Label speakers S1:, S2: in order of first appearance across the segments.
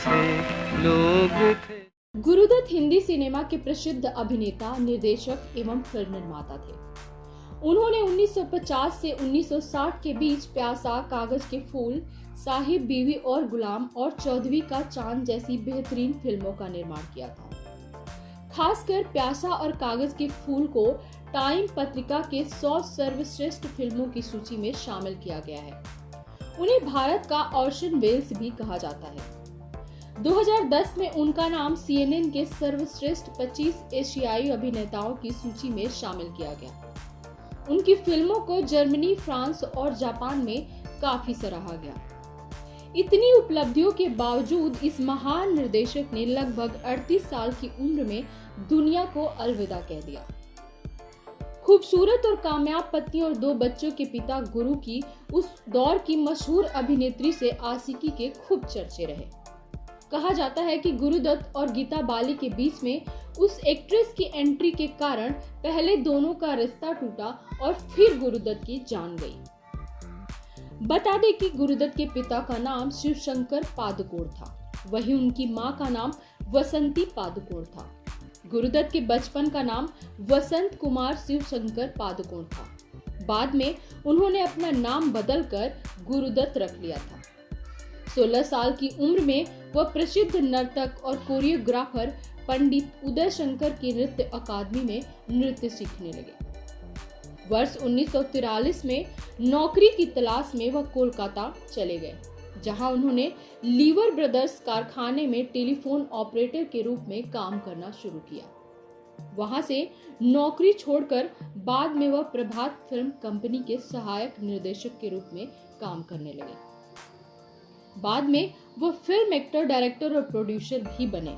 S1: से लोग थे।
S2: गुरुदत्त हिंदी सिनेमा के प्रसिद्ध अभिनेता, निर्देशक एवं फिल्म निर्माता थे। उन्होंने 1950 से 1960 के बीच प्यासा, कागज के फूल, साहिब, बीवी और गुलाम और चौदहवीं का चांद जैसी बेहतरीन फिल्मों का निर्माण किया था। खासकर प्यासा और कागज के फूल को टाइम पत्रिका के 100 सर्वश्रेष्ठ फिल्मों की सूची में शामिल किया गया है। उन्हें भारत का ऑर्सन वेल्स भी कहा जाता है। 2010 में उनका नाम CNN के सर्वश्रेष्ठ 25 एशियाई अभिनेताओं की सूची में शामिल किया गया। उनकी फिल्मों को जर्मनी, फ्रांस और जापान में काफी सराहा गया। इतनी उपलब्धियों के बावजूद इस महान निर्देशक ने लगभग 38 साल की उम्र में दुनिया को अलविदा कह दिया। खूबसूरत और कामयाब पत्नी और 2 बच्चों के पिता गुरु की उस दौर की मशहूर अभिनेत्री से आशिकी के खूब चर्चे रहे। कहा जाता है कि गुरुदत्त और गीता बाली के बीच में उस एक्ट्रेस की एंट्री के कारण पहले दोनों का रिश्ता टूटा और फिर गुरुदत्त की जान गई। बता दें कि गुरुदत्त के पिता का नाम शिवशंकर पादुकोण था, वहीं उनकी मां का नाम वसंती पादुकोण था। गुरुदत्त के बचपन का नाम वसंत कुमार शिवशंकर पादुकोण था। बाद में उन्होंने अपना नाम बदलकर गुरुदत्त रख लिया था। 16 साल की उम्र में वह प्रसिद्ध नर्तक और कोरियोग्राफर पंडित उदय शंकर की नृत्य अकादमी में नृत्य सीखने लगे। वर्ष 1943 में नौकरी की तलाश में वह कोलकाता चले गए, जहां उन्होंने लीवर ब्रदर्स कारखाने में टेलीफोन ऑपरेटर के रूप में काम करना शुरू किया। वहां से नौकरी छोड़कर बाद में वह प्रभात फिल्म कंपनी के सहायक निर्देशक के रूप में काम करने लगे। बाद में वो फिल्म एक्टर, डायरेक्टर और प्रोड्यूसर भी बने।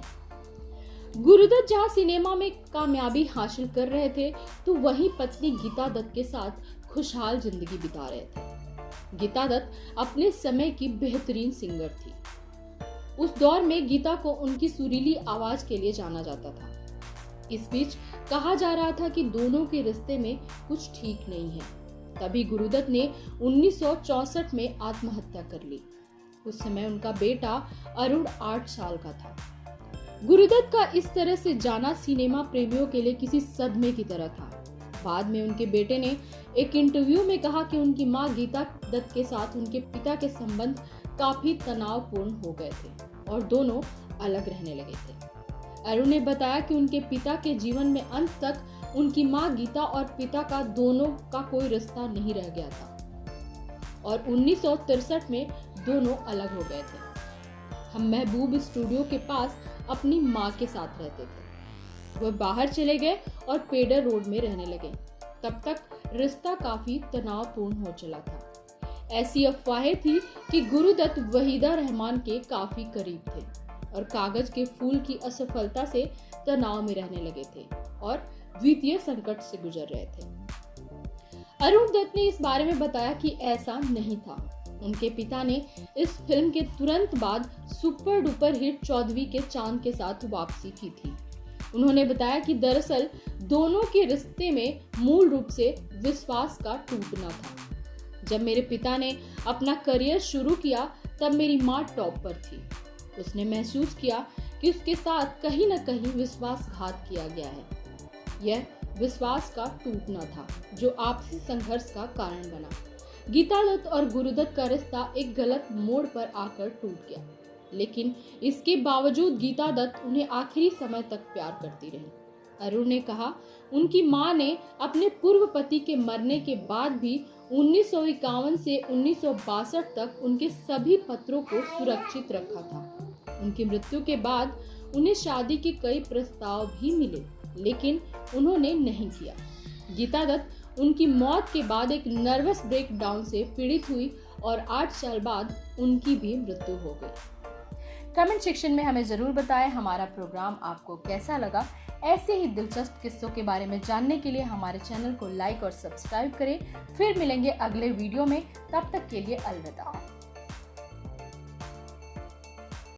S2: गुरुदत्त जहां सिनेमा में कामयाबी हासिल कर रहे थे, तो वहीं पत्नी गीता दत्त के साथ खुशहाल जिंदगी बिता रहे थे। गीता दत्त अपने समय की बेहतरीन सिंगर थी। उस दौर में गीता को उनकी सुरीली आवाज के लिए जाना जाता था। इस बीच कहा जा रहा था कि दोनों के रिश्ते में कुछ ठीक नहीं है। तभी गुरुदत्त ने 1964 में आत्महत्या कर ली। उस समय उनका बेटा अरुण 8 साल का था। गुरुदत्त का इस तरह से जाना सिनेमा प्रेमियों के लिए किसी सदमे की तरह था। बाद में उनके बेटे ने एक इंटरव्यू में कहा कि उनकी मां गीता दत्त के साथ उनके पिता के संबंध काफी तनावपूर्ण हो गए थे और दोनों अलग रहने लगे थे। अरुण ने बताया कि उनके पिता के जीवन में अंत तक उनकी मां गीता और पिता का दोनों का कोई रिश्ता नहीं रह गया था और 1963 में दोनों अलग हो गए थे। हम महबूब स्टूडियो के पास अपनी माँ के साथ रहते थे। वह बाहर चले गए और पेडर रोड में रहने लगे। तब तक रिश्ता काफी तनावपूर्ण हो चला था। ऐसी अफवाहें थी कि गुरुदत्त वहीदा रहमान के काफी करीब थे और कागज के फूल की असफलता से तनाव में रहने लगे थे और वित्तीय संकट से गुजर रहे थे। अरुण दत्त ने इस बारे में बताया कि ऐसा नहीं था। उनके पिता ने इस फिल्म के तुरंत बाद सुपर डुपर हिट 14वीं के चांद के साथ वापसी की थी। उन्होंने बताया कि दरअसल दोनों के रिश्ते में मूल रूप से विश्वास का टूटना था। जब मेरे पिता ने अपना करियर शुरू किया तब मेरी माँ टॉप पर थी। उसने महसूस किया कि उसके साथ कहीं न कहीं विश्वासघात किया गया है। यह विश्वास का टूटना था जो आपसी संघर्ष का कारण बना। गीता दत्त और गुरुदत्त का रिश्ता एक गलत मोड़ पर आकर टूट गया, लेकिन इसके बावजूद गीता दत्त उन्हें आखिरी समय तक प्यार करती रही। अरुण ने कहा, उनकी मां ने अपने पूर्व पति के मरने के बाद भी 1951 से 1962 तक उनके सभी पत्रों को सुरक्षित रखा था। उनकी मृत्यु के बाद उन्हें शादी के कई प्रस्ताव भी मिले, लेकिन उन्होंने नहीं किया। गीता दत्त उनकी मौत के बाद एक नर्वस ब्रेकडाउन से पीड़ित हुई और 8 साल बाद उनकी भी मृत्यु हो गई। कमेंट सेक्शन में हमें जरूर बताएं हमारा प्रोग्राम आपको कैसा लगा। ऐसे ही दिलचस्प किस्सों के बारे में जानने के लिए हमारे चैनल को लाइक और सब्सक्राइब करें। फिर मिलेंगे अगले वीडियो में, तब तक के लिए अलविदा।